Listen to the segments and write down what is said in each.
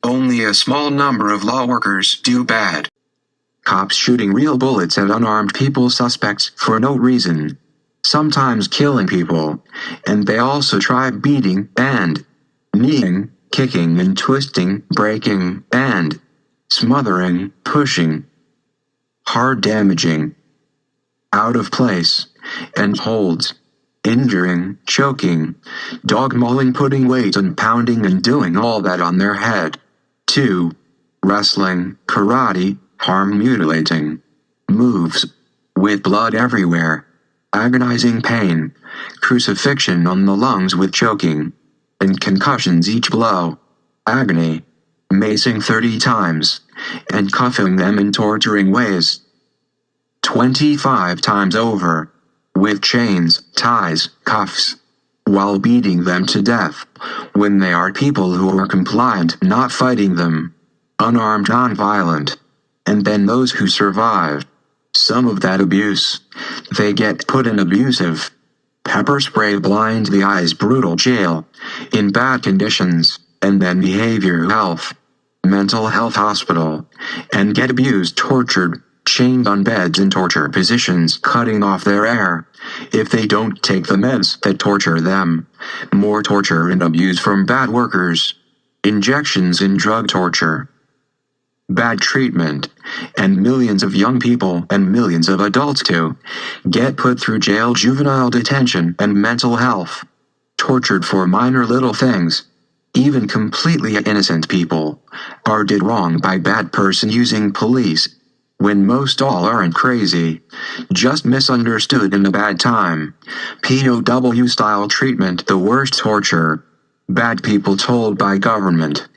Only a small number of law workers do bad. Cops shooting real bullets at unarmed people suspects for no reason. Sometimes killing people. And they also try beating and kneeing, kicking and twisting, breaking and smothering, pushing, hard damaging, out of place, and holds, injuring, choking, dog mauling, putting weight and pounding and doing all that on their head. 2. Wrestling, karate, harm mutilating moves, with blood everywhere, agonizing pain, crucifixion on the lungs with choking, and concussions each blow, agony, macing 30 times, and cuffing them in torturing ways 25 times over, with chains, ties, cuffs, while beating them to death, when they are people who are compliant, not fighting them, unarmed, non-violent. And then those who survive some of that abuse, they get put in abusive, pepper spray, blind the eyes, brutal jail, in bad conditions, and then behavioral health, mental health hospital, and get abused, tortured, chained on beds in torture positions, cutting off their air, if they don't take the meds that torture them. More torture and abuse from bad workers, injections in drug torture, bad treatment, and millions of young people and millions of adults too get put through jail, juvenile detention, and mental health, tortured for minor little things. Even completely innocent people are did wrong by bad person using police, when most all aren't crazy, just misunderstood in a bad time. POW style treatment, the worst torture. Bad people told by government,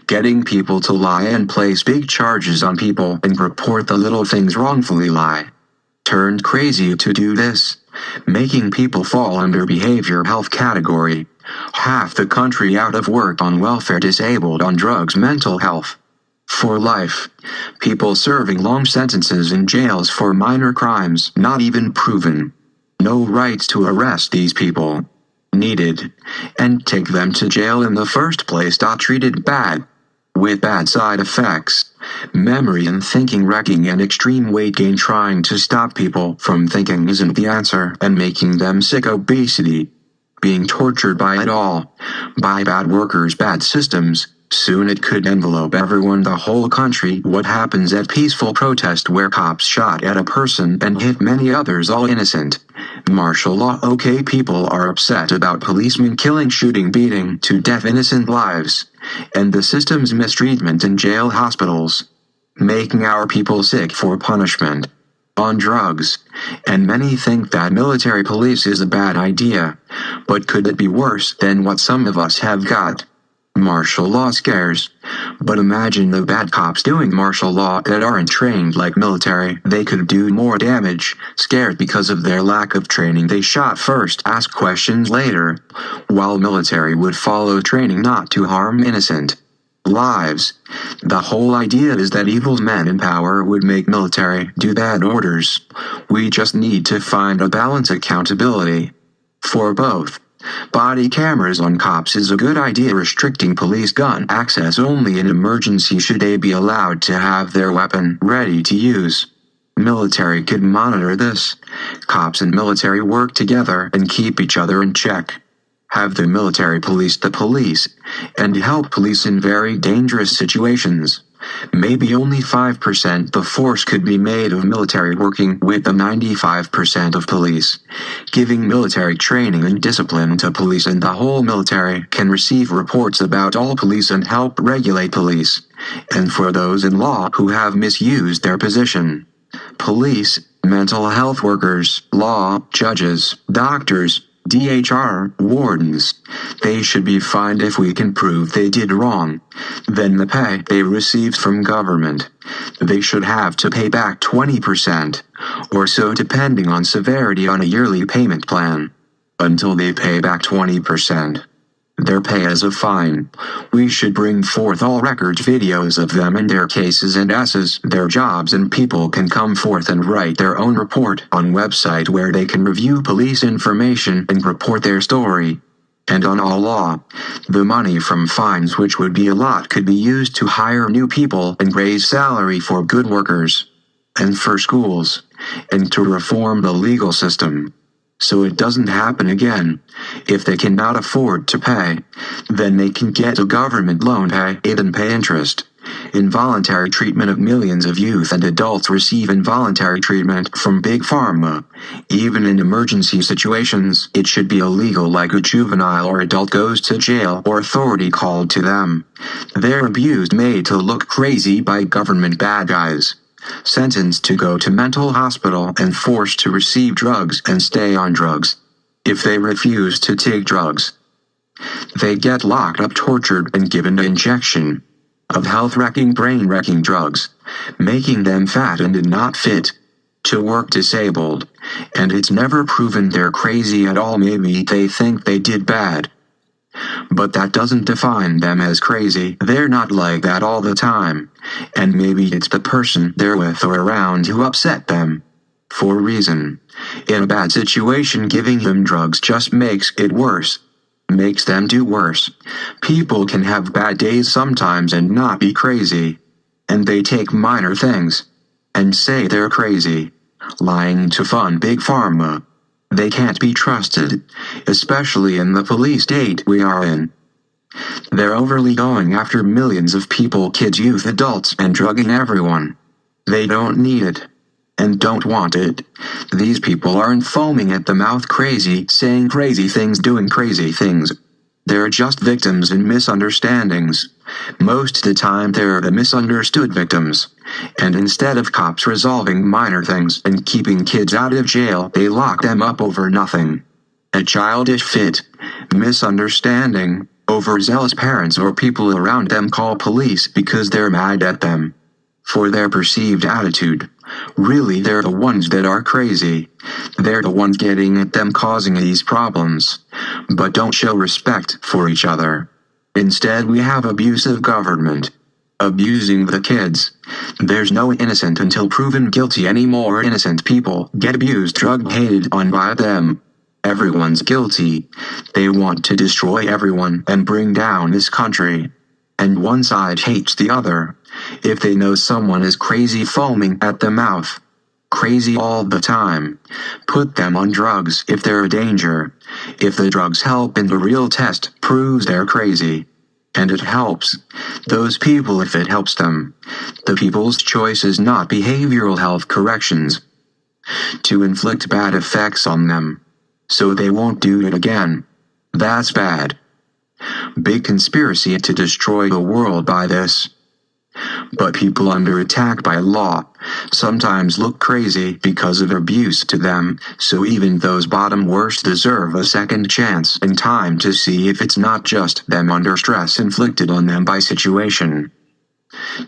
getting people to lie and place big charges on people and report the little things, wrongfully lie. Turned crazy to do this, making people fall under behavior health category. Half the country out of work, on welfare, disabled, on drugs, mental health. For life. People serving long sentences in jails for minor crimes not even proven. No rights to arrest these people. Needed, and take them to jail in the first place. Treated bad, with bad side effects, memory and thinking wrecking, and extreme weight gain, trying to stop people from thinking isn't the answer, and making them sick. Obesity, being tortured by it all, by bad workers, bad systems. Soon it could envelope everyone, the whole country. What happens at peaceful protest where cops shot at a person and hit many others, all innocent? Martial law. Okay, people are upset about policemen killing, shooting, beating to death innocent lives, and the system's mistreatment in jail, hospitals, making our people sick for punishment, on drugs, and many think that military police is a bad idea, but could it be worse than what some of us have got? Martial law scares. But imagine the bad cops doing martial law that aren't trained like military. They could do more damage, scared because of their lack of training. They shot first, ask questions later, while military would follow training not to harm innocent lives. The whole idea is that evil men in power would make military do bad orders. We just need to find a balance, accountability for both. Body cameras on cops is a good idea. Restricting police gun access only in emergency. Should they be allowed to have their weapon ready to use? Military could monitor this. Cops and military work together and keep each other in check. Have the military police the police, and help police in very dangerous situations. Maybe only 5% the force could be made of military working with the 95% of police. Giving military training and discipline to police, and the whole military can receive reports about all police and help regulate police. And for those in law who have misused their position. Police, mental health workers, law, judges, doctors, DHR, wardens, they should be fined if we can prove they did wrong. Then the pay they received from government, they should have to pay back 20% or so, depending on severity, on a yearly payment plan, until they pay back 20%. Their pay as a fine. We should bring forth all records, videos of them and their cases and assess their jobs, and people can come forth and write their own report on website where they can review police information and report their story. And on all law, the money from fines, which would be a lot, could be used to hire new people and raise salary for good workers, and for schools, and to reform the legal system, so it doesn't happen again. If they cannot afford to pay, then they can get a government loan, pay it and pay interest. Involuntary treatment of millions of youth and adults receive involuntary treatment from Big Pharma. Even in emergency situations, it should be illegal, like a juvenile or adult goes to jail or authority called to them. They're abused, made to look crazy by government bad guys, sentenced to go to mental hospital and forced to receive drugs and stay on drugs. If they refuse to take drugs, they get locked up, tortured, and given an injection of health-wrecking, brain-wrecking drugs, making them fat and not fit to work, disabled. And it's never proven they're crazy at all. Maybe they think they did bad, but that doesn't define them as crazy. They're not like that all the time, and maybe it's the person they're with or around who upset them for a reason. In a bad situation, giving them drugs just makes it worse, makes them do worse. People can have bad days sometimes and not be crazy, and they take minor things and say they're crazy, lying to fund Big Pharma. They can't be trusted, especially in the police state we are in. They're overly going after millions of people, kids, youth, adults, and drugging everyone. They don't need it and don't want it. These people aren't foaming at the mouth crazy, saying crazy things, doing crazy things. They're just victims and misunderstandings. Most of the time they're the misunderstood victims. And instead of cops resolving minor things and keeping kids out of jail, they lock them up over nothing. A childish fit, misunderstanding, overzealous parents or people around them call police because they're mad at them for their perceived attitude. Really, they're the ones that are crazy. They're the ones getting at them, causing these problems, but don't show respect for each other. Instead, we have abusive government abusing the kids. There's no innocent until proven guilty anymore. Innocent people get abused, drugged, hated on by them. Everyone's guilty. They want to destroy everyone and bring down this country. And one side hates the other. If they know someone is crazy, foaming at the mouth, crazy all the time, put them on drugs if they're a danger. If the drugs help and the real test proves they're crazy, and it helps those people if it helps them, the people's choice is not behavioral health corrections to inflict bad effects on them, so they won't do it again. That's bad. Big conspiracy to destroy the world by this. But people under attack by law sometimes look crazy because of abuse to them, so even those bottom worst deserve a second chance and time to see if it's not just them under stress inflicted on them by situation.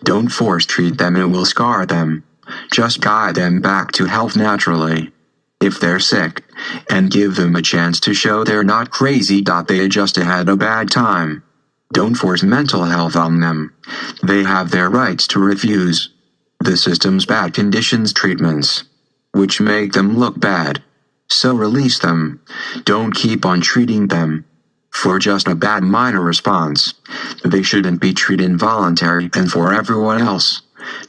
Don't force treat them, it will scar them. Just guide them back to health naturally. If they're sick, and give them a chance to show they're not crazy. They just had a bad time. Don't force mental health on them. They have their rights to refuse the system's bad conditions treatments, which make them look bad. So release them. Don't keep on treating them for just a bad minor response. They shouldn't be treated involuntary. And for everyone else,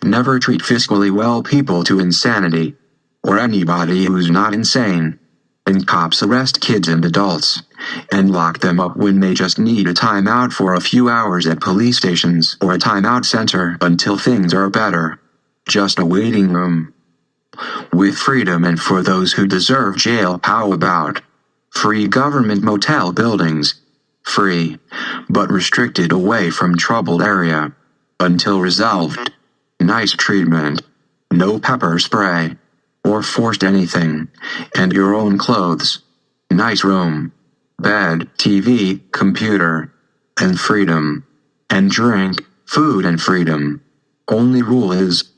never treat fiscally well people to insanity, or anybody who's not insane. And cops arrest kids and adults and lock them up when they just need a timeout for a few hours at police stations or a timeout center until things are better. Just a waiting room with freedom. And for those who deserve jail, how about free government motel buildings? Free, but restricted away from troubled area until resolved. Nice treatment. No pepper spray or forced anything, and your own clothes. Nice room, bed, TV, computer, and freedom. And drink, food, and freedom. Only rule is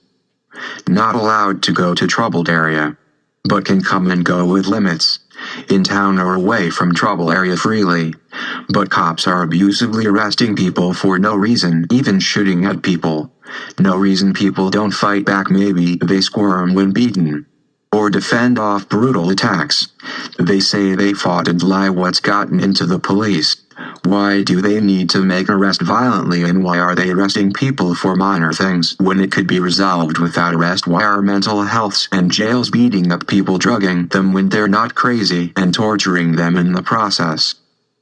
not allowed to go to troubled area, but can come and go with limits, in town or away from trouble area freely. But cops are abusively arresting people for no reason, even shooting at people. No reason. People don't fight back. Maybe they squirm when beaten. or defend off brutal attacks. They say they fought and lie. What's gotten into the police? Why do they need to make arrest violently, and why are they arresting people for minor things when it could be resolved without arrest? Why are mental healths and jails beating up people, drugging them when they're not crazy, and torturing them in the process?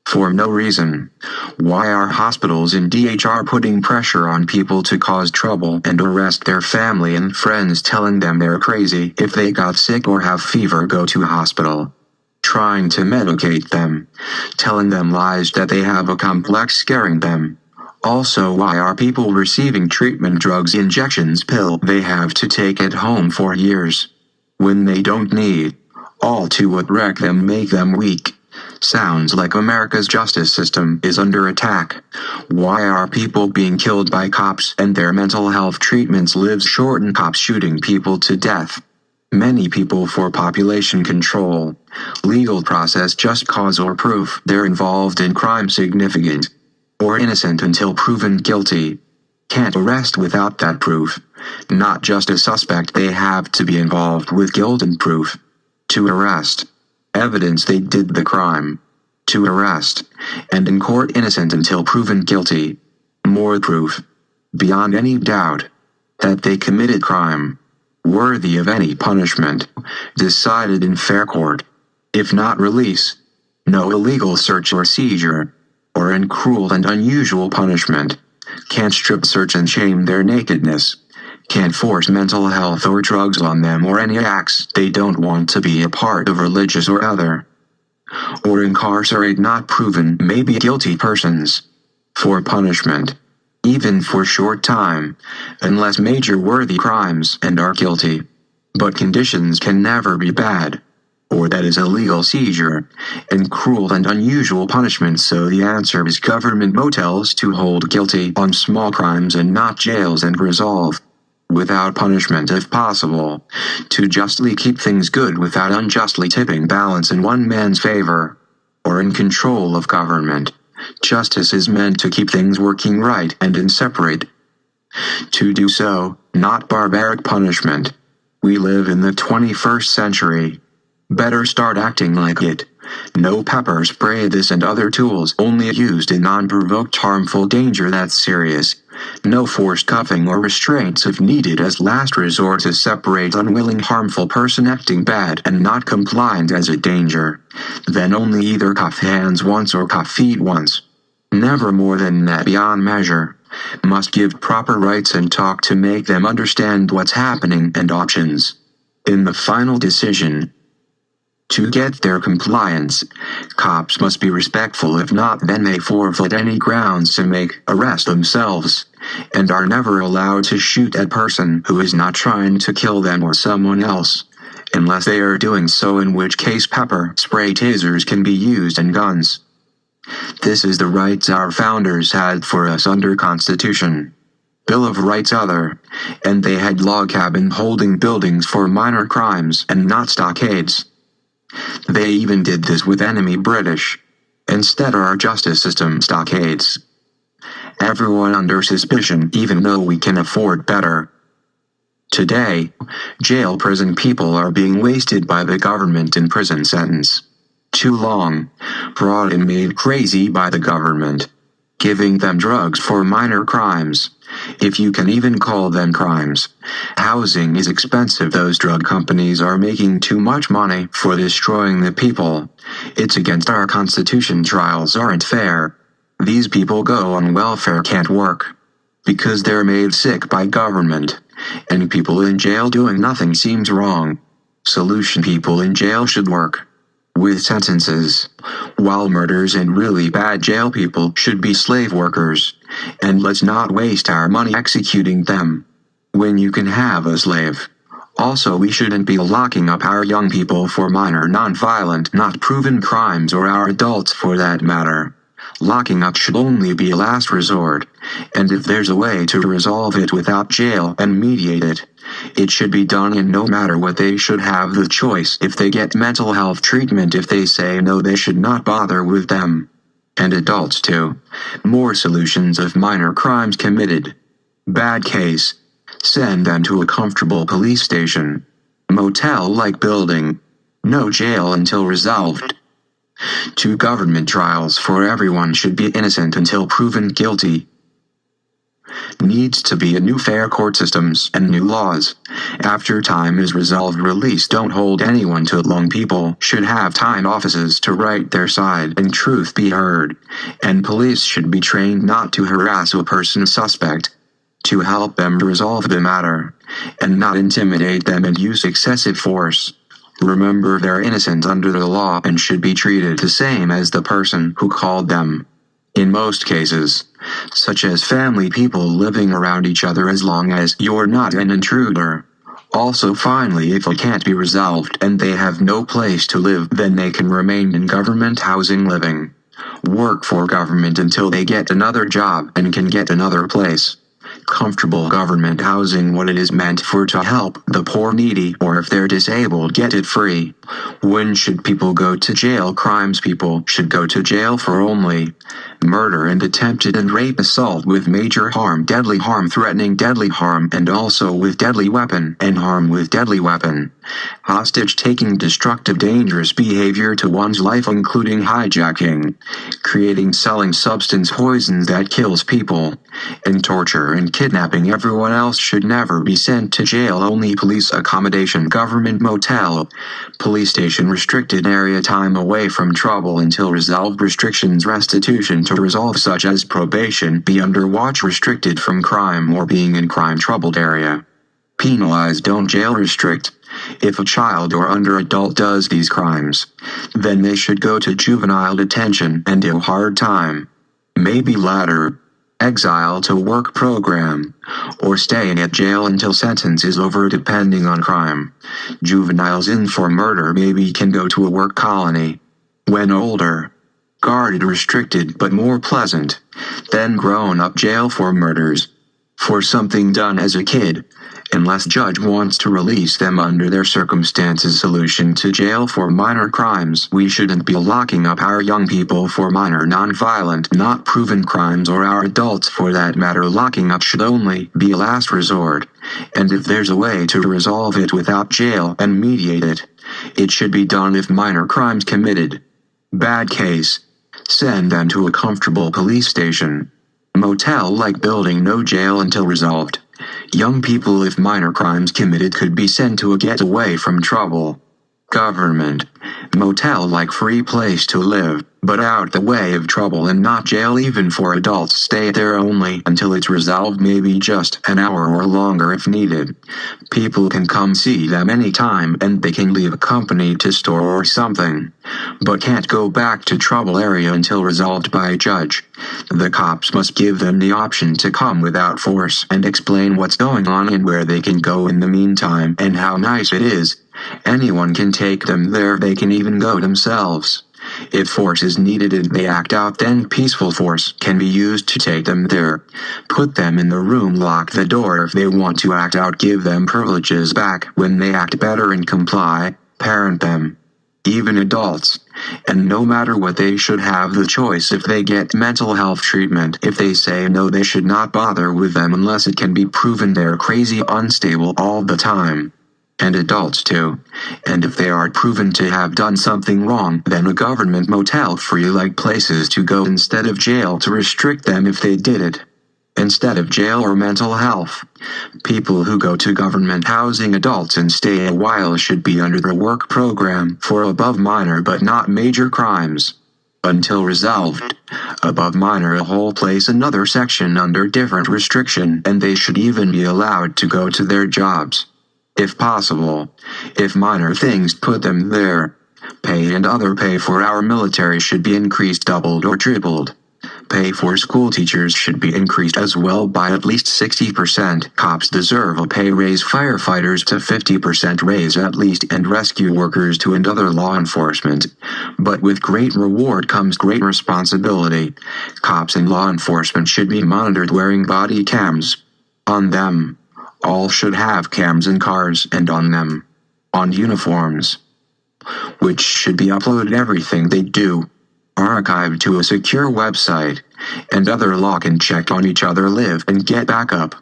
For no reason. Why are hospitals and DHR putting pressure on people to cause trouble and arrest their family and friends, telling them they're crazy if they got sick or have fever, go to hospital? Trying to medicate them, telling them lies that they have a complex, scaring them. Also, why are people receiving treatment drugs, injections, pill they have to take at home for years when they don't need? All to what? Wreck them, make them weak. Sounds like America's justice system is under attack. Why are people being killed by cops and their mental health treatments lives shortened? Cops shooting people to death. Many people for population control. Legal process, just cause or proof they're involved in crime, significant or innocent until proven guilty. Can't arrest without that proof. Not just a suspect, they have to be involved with guilt and proof. To arrest. Evidence they did the crime. To arrest. And in court, innocent until proven guilty. More proof. Beyond any doubt that they committed crime. Worthy of any punishment. Decided in fair court. If not, release. No illegal search or seizure. Or in cruel and unusual punishment. Can't strip search and shame their nakedness. Can't force mental health or drugs on them, or any acts they don't want to be a part of, religious or other. Or incarcerate not proven, maybe guilty persons. For punishment. Even for short time, unless major worthy crimes and are guilty. But conditions can never be bad. Or that is illegal seizure, and cruel and unusual punishment. So the answer is government motels to hold guilty on small crimes and not jails, and resolve without punishment if possible, to justly keep things good without unjustly tipping balance in one man's favor, or in control of government. Justice is meant to keep things working right and in separate. To do so, not barbaric punishment. We live in the 21st century. Better start acting like it. No pepper spray, this and other tools only used in unprovoked harmful danger that's serious. No forced cuffing or restraints if needed as last resort to separate unwilling harmful person acting bad and not compliant as a danger. Then only either cuff hands once or cuff feet once. Never more than that beyond measure. Must give proper rights and talk to make them understand what's happening and options. In the final decision, to get their compliance, cops must be respectful. If not, then they forfeit any grounds to make arrest themselves, and are never allowed to shoot at person who is not trying to kill them or someone else, unless they are doing so, in which case pepper spray, tasers can be used, and guns. This is the rights our founders had for us under Constitution. Bill of Rights other, and they had log cabin holding buildings for minor crimes and not stockades. They even did this with enemy British. Instead, our justice system stockades. Everyone under suspicion, even though we can afford better. Today, jail prison people are being wasted by the government in prison sentence. Too long, brought and made crazy by the government. Giving them drugs for minor crimes, if you can even call them crimes. Housing is expensive. Those drug companies are making too much money for destroying the people. It's against our Constitution. Trials aren't fair. These people go on welfare, can't work, because they're made sick by government. And people in jail doing nothing seems wrong. Solution: people in jail should work with sentences, while murders and really bad jail people should be slave workers, and let's not waste our money executing them when you can have a slave. Also, we shouldn't be locking up our young people for minor, non-violent, not proven crimes, or our adults for that matter. Locking up should only be a last resort, and if there's a way to resolve it without jail and mediate it, it should be done. And no matter what, they should have the choice. If they get mental health treatment, if they say no, they should not bother with them. And adults too. More solutions of minor crimes committed. Bad case. Send them to a comfortable police station. Motel-like building. No jail until resolved. 2 government trials for everyone should be innocent until proven guilty. Needs to be a new fair court systems and new laws. After time is resolved, release don't hold anyone too long. People should have time offices to write their side and truth be heard. And police should be trained not to harass a person suspect, to help them resolve the matter, and not intimidate them and use excessive force. Remember, they're innocent under the law and should be treated the same as the person who called them. In most cases, such as family, people living around each other, as long as you're not an intruder. Also, finally, if it can't be resolved and they have no place to live, then they can remain in government housing living. Work for government until they get another job and can get another place. Comfortable government housing, what it is meant for, to help the poor, needy, or if they're disabled, get it free. When should people go to jail? Crimes. People should go to jail for only murder and attempted and rape, assault with major harm, deadly harm, threatening deadly harm, and also with deadly weapon, and harm with deadly weapon. Hostage taking, destructive, dangerous behavior to one's life, including hijacking, creating, selling substance poisons that kills people, and torture and kidnapping. Everyone else should never be sent to jail. Only police accommodation, government motel, police station, restricted area, time away from trouble until resolved, restrictions, restitution to resolve, such as probation, be under watch, restricted from crime or being in crime troubled area. Penalize, don't jail, restrict. If a child or under adult does these crimes, then they should go to juvenile detention and do hard time. Maybe ladder, exile to work program, or staying at jail until sentence is over, depending on crime. Juveniles in for murder maybe can go to a work colony. When older, guarded, restricted, but more pleasant. Then grown-up jail for murders, for something done as a kid, unless judge wants to release them under their circumstances. Solution to jail for minor crimes. We shouldn't be locking up our young people for minor, non-violent, not proven crimes, or our adults for that matter. Locking up should only be a last resort, and if there's a way to resolve it without jail and mediate it, it should be done. If minor crimes committed, bad case, send them to a comfortable police station. Motel-like building, no jail until resolved. Young people, if minor crimes committed, could be sent to a getaway from trouble. Government motel-like free place to live, but out the way of trouble, and not jail. Even for adults, stay there only until it's resolved, maybe just an hour or longer if needed. People can come see them anytime, and they can leave a company to store or something, but can't go back to trouble area until resolved by a judge. The cops must give them the option to come without force and explain what's going on and where they can go in the meantime, and how nice it is. Anyone can take them there, they can even go themselves. If force is needed and they act out, then peaceful force can be used to take them there. Put them in the room, lock the door. If they want to act out, give them privileges back when they act better and comply, parent them. Even adults. And no matter what, they should have the choice if they get mental health treatment. If they say no, they should not bother with them unless it can be proven they're crazy, unstable all the time. And adults too. And if they are proven to have done something wrong, then a government motel free-like places to go instead of jail to restrict them if they did it. Instead of jail or mental health. People who go to government housing, adults, and stay a while should be under the work program for above minor but not major crimes. Until resolved. Above minor, a whole place, another section under different restriction, and they should even be allowed to go to their jobs. If possible. If minor things put them there. Pay and other pay for our military should be increased, doubled or tripled. Pay for school teachers should be increased as well by at least 60%. Cops deserve a pay raise, firefighters to 50% raise at least, and rescue workers to, and other law enforcement. But with great reward comes great responsibility. Cops and law enforcement should be monitored, wearing body cams on them. All should have cams in cars and on them. On uniforms. Which should be uploaded, everything they do. Archived to a secure website. and other lock and check on each other live and get back up.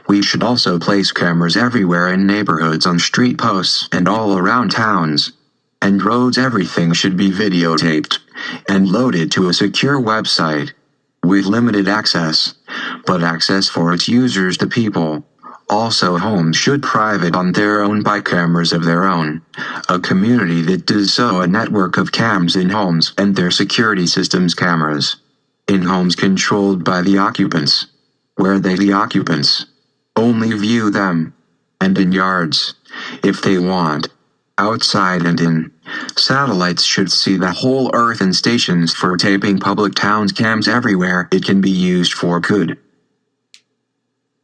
We should also place cameras everywhere in neighborhoods, on street posts, and all around towns and roads. Everything should be videotaped and loaded to a secure website with limited access, but access for its users, the people. Also, homes should private on their own by cameras of their own. A community that does so, a network of cams in homes and their security systems cameras in homes controlled by the occupants, where they, the occupants, only view them, and in yards, if they want, outside and in. Satellites should see the whole earth, and stations for taping public towns, cams everywhere it can be used for good.